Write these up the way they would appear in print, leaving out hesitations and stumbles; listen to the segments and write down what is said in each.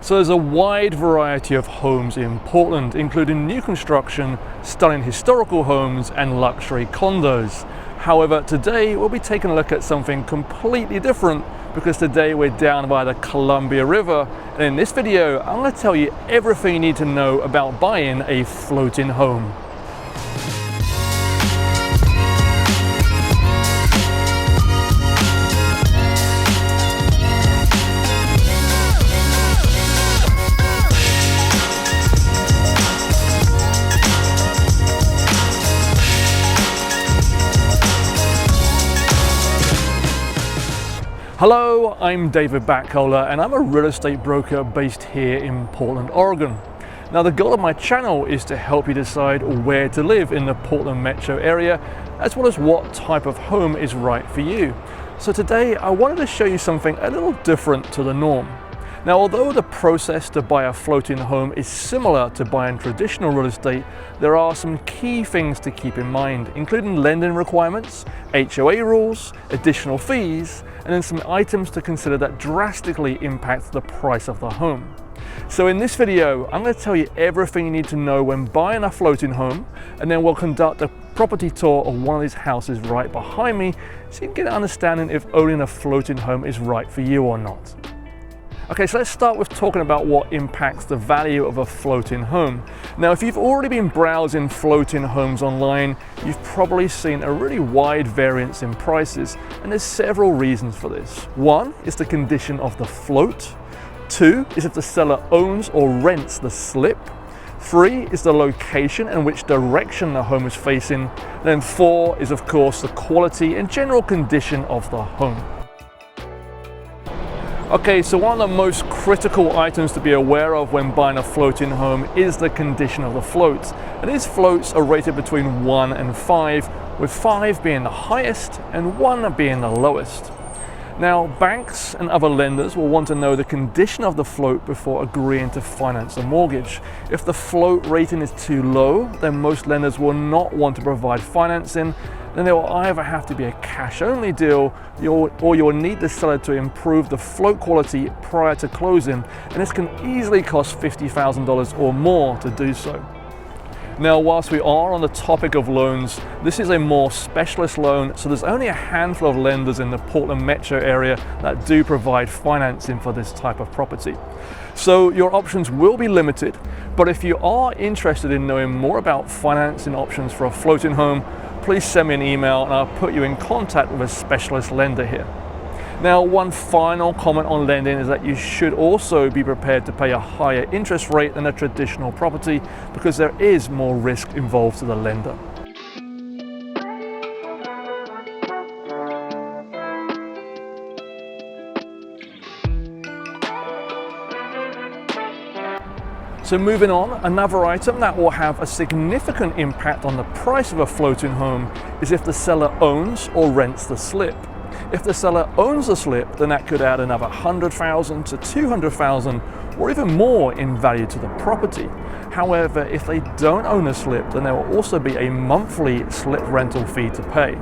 So there's a wide variety of homes in Portland, including new construction, stunning historical homes, and luxury condos. However, today we'll be taking a look at something completely different because today we're down by the Columbia River, and in this video I'm going to tell you everything you need to know about buying a floating home. Hello, I'm David Backholer and I'm a real estate broker based here in Portland, Oregon. Now the goal of my channel is to help you decide where to live in the Portland metro area, as well as what type of home is right for you. So today I wanted to show you something a little different to the norm. Now, although the process to buy a floating home is similar to buying traditional real estate, there are some key things to keep in mind, including lending requirements, HOA rules, additional fees, and then some items to consider that drastically impact the price of the home. So in this video, I'm going to tell you everything you need to know when buying a floating home, and then we'll conduct a property tour of one of these houses right behind me so you can get an understanding if owning a floating home is right for you or not. Okay, so let's start with talking about what impacts the value of a floating home. Now, if you've already been browsing floating homes online, you've probably seen a really wide variance in prices, and there's several reasons for this. One is the condition of the float. Two is if the seller owns or rents the slip. Three is the location and which direction the home is facing. And then four is, of course, the quality and general condition of the home. Okay, so one of the most critical items to be aware of when buying a floating home is the condition of the float. And these floats are rated between 1 and 5, with 5 being the highest and 1 being the lowest. Now, banks and other lenders will want to know the condition of the float before agreeing to finance a mortgage. If the float rating is too low, then most lenders will not want to provide financing. Then there will either have to be a cash-only deal, or you'll need the seller to improve the float quality prior to closing, and this can easily cost $50,000 or more to do so. Now, whilst we are on the topic of loans, this is a more specialist loan, so there's only a handful of lenders in the Portland metro area that do provide financing for this type of property. So your options will be limited, but if you are interested in knowing more about financing options for a floating home, please send me an email and I'll put you in contact with a specialist lender here. Now, one final comment on lending is that you should also be prepared to pay a higher interest rate than a traditional property because there is more risk involved to the lender. So moving on, another item that will have a significant impact on the price of a floating home is if the seller owns or rents the slip. If the seller owns the slip, then that could add another $100,000 to $200,000 or even more in value to the property. However, if they don't own a slip, then there will also be a monthly slip rental fee to pay.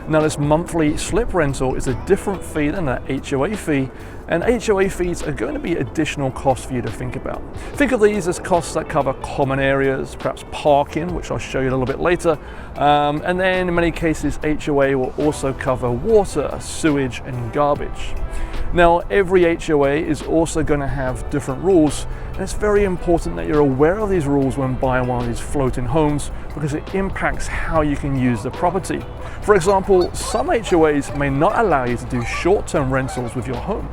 Now, this monthly slip rental is a different fee than the HOA fee, and HOA fees are going to be additional costs for you to think about. Think of these as costs that cover common areas, perhaps parking, which I'll show you a little bit later, and then in many cases HOA will also cover water, sewage and garbage. Now, every HOA is also going to have different rules, and it's very important that you're aware of these rules when buying one of these floating homes because it impacts how you can use the property. For example, some HOAs may not allow you to do short-term rentals with your home.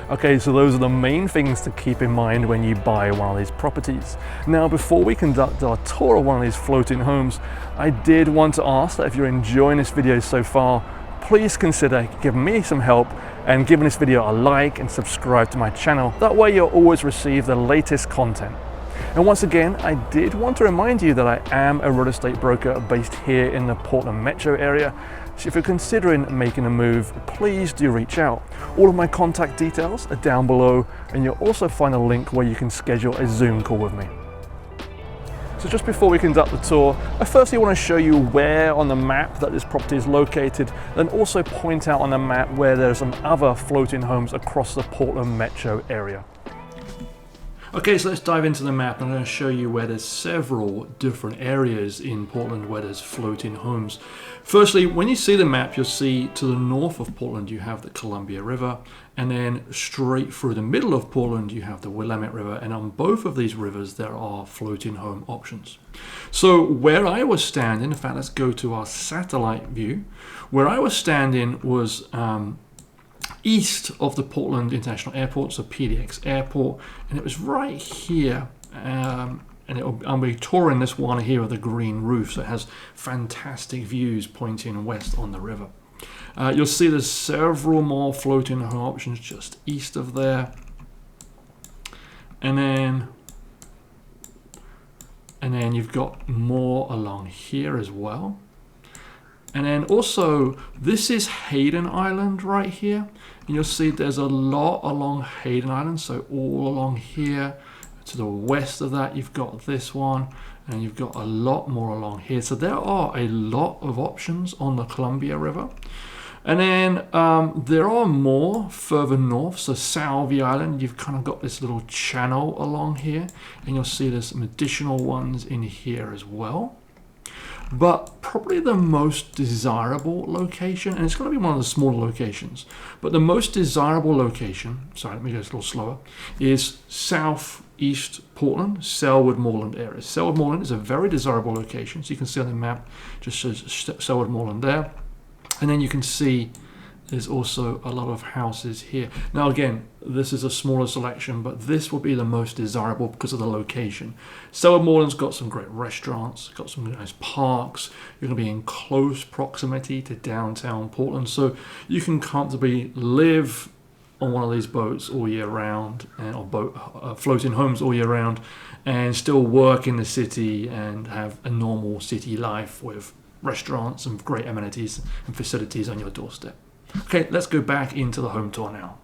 Okay, so those are the main things to keep in mind when you buy one of these properties. Now, before we conduct our tour of one of these floating homes, I did want to ask that if you're enjoying this video so far, please consider giving me some help and giving this video a like and subscribe to my channel. That way you'll always receive the latest content. And once again, I did want to remind you that I am a real estate broker based here in the Portland metro area. So if you're considering making a move, please do reach out. All of my contact details are down below, and you'll also find a link where you can schedule a Zoom call with me. So just before we conduct the tour, I firstly want to show you where on the map that this property is located, then also point out on the map where there's some other floating homes across the Portland metro area. Okay, so let's dive into the map. I'm going to show you where there's several different areas in Portland where there's floating homes. Firstly, when you see the map, you'll see to the north of Portland you have the Columbia River, and then straight through the middle of Portland you have the Willamette River, and on both of these rivers there are floating home options. So where I was standing, in fact let's go to our satellite view, where I was standing was east of the Portland International Airport, so PDX Airport, and it was right here. I'll be touring this one here with the green roof, so it has fantastic views pointing west on the river. You'll see there's several more floating home options just east of there, and then you've got more along here as well. And then also, this is Hayden Island right here. And you'll see there's a lot along Hayden Island. So all along here, to the west of that, you've got this one. And you've got a lot more along here. So there are a lot of options on the Columbia River. And then there are more further north. So Salvie Island, you've kind of got this little channel along here. And you'll see there's some additional ones in here as well. But probably the most desirable location, and it's going to be one of the smaller locations, but the most desirable location, sorry, let me go a little slower, is southeast Portland, Selwood Moreland area. Selwood Moreland is a very desirable location, so you can see on the map, just says Selwood Moreland there. And then you can see there's also a lot of houses here. Now again, this is a smaller selection, but this will be the most desirable because of the location. Selwood Moreland's got some great restaurants, got some nice parks. You're going to be in close proximity to downtown Portland, so you can comfortably live on one of these boats all year round, or floating homes all year round, and still work in the city and have a normal city life with restaurants and great amenities and facilities on your doorstep. Okay, let's go back into the home tour now.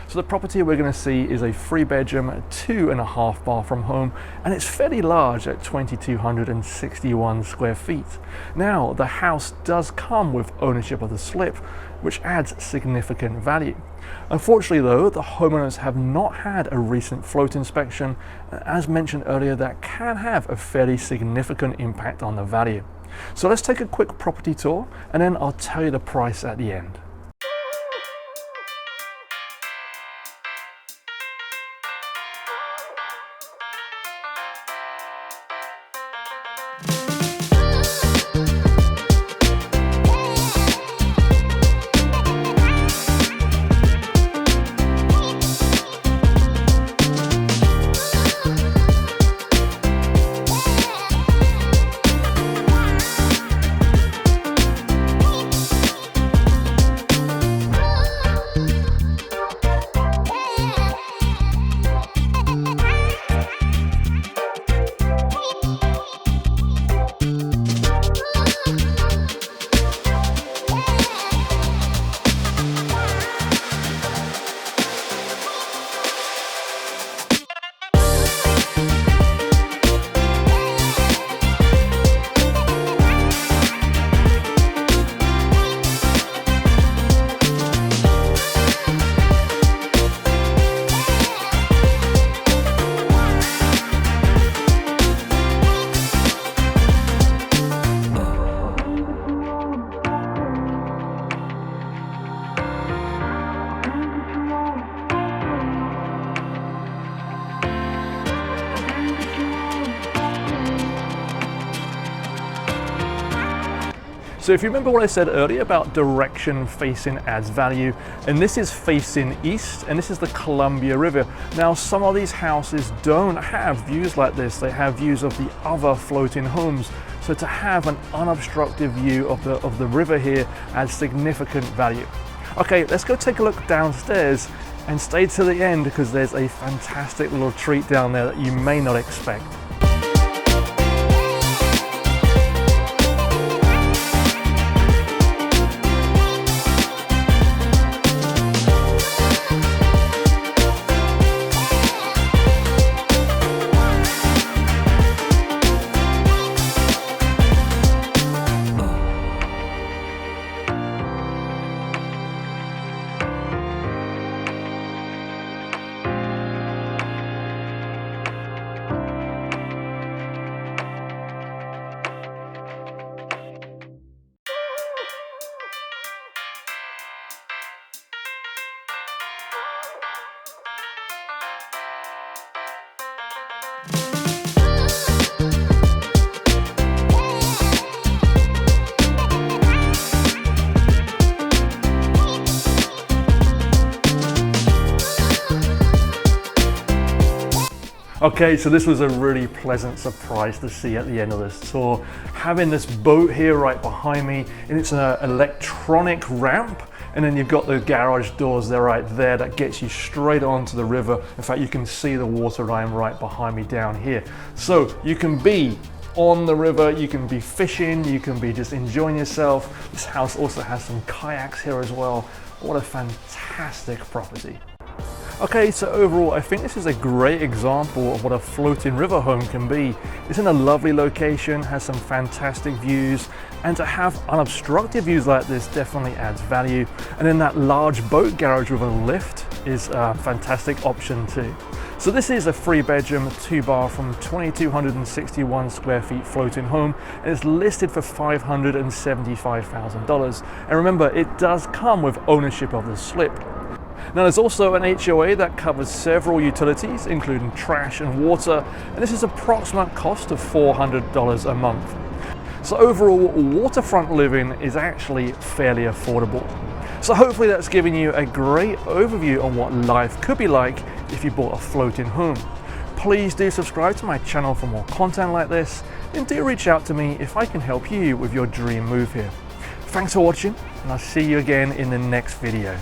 So the property we're going to see is a 3-bedroom, 2.5 bathroom home, and it's fairly large at 2,261 square feet. Now, the house does come with ownership of the slip, which adds significant value. Unfortunately though, the homeowners have not had a recent float inspection. As mentioned earlier, that can have a fairly significant impact on the value. So let's take a quick property tour, and then I'll tell you the price at the end. So if you remember what I said earlier about direction facing adds value, and this is facing east, and this is the Columbia River. Now some of these houses don't have views like this, they have views of the other floating homes. So to have an unobstructed view of the river here adds significant value. Okay, let's go take a look downstairs and stay to the end because there's a fantastic little treat down there that you may not expect. Okay, so this was a really pleasant surprise to see at the end of this tour. Having this boat here right behind me, and it's an electronic ramp, and then you've got the garage doors there right there that gets you straight onto the river. In fact, you can see the water line right behind me down here. So you can be on the river, you can be fishing, you can be just enjoying yourself. This house also has some kayaks here as well. What a fantastic property. Okay, so overall, I think this is a great example of what a floating river home can be. It's in a lovely location, has some fantastic views, and to have unobstructed views like this definitely adds value. And then that large boat garage with a lift is a fantastic option too. So this is a 3-bedroom, 2-bathroom, 2,261 square feet floating home, and it's listed for $575,000. And remember, it does come with ownership of the slip. Now there's also an HOA that covers several utilities, including trash and water, and this is approximate cost of $400 a month. So overall, waterfront living is actually fairly affordable. So hopefully that's given you a great overview on what life could be like if you bought a floating home. Please do subscribe to my channel for more content like this, and do reach out to me if I can help you with your dream move here. Thanks for watching, and I'll see you again in the next video.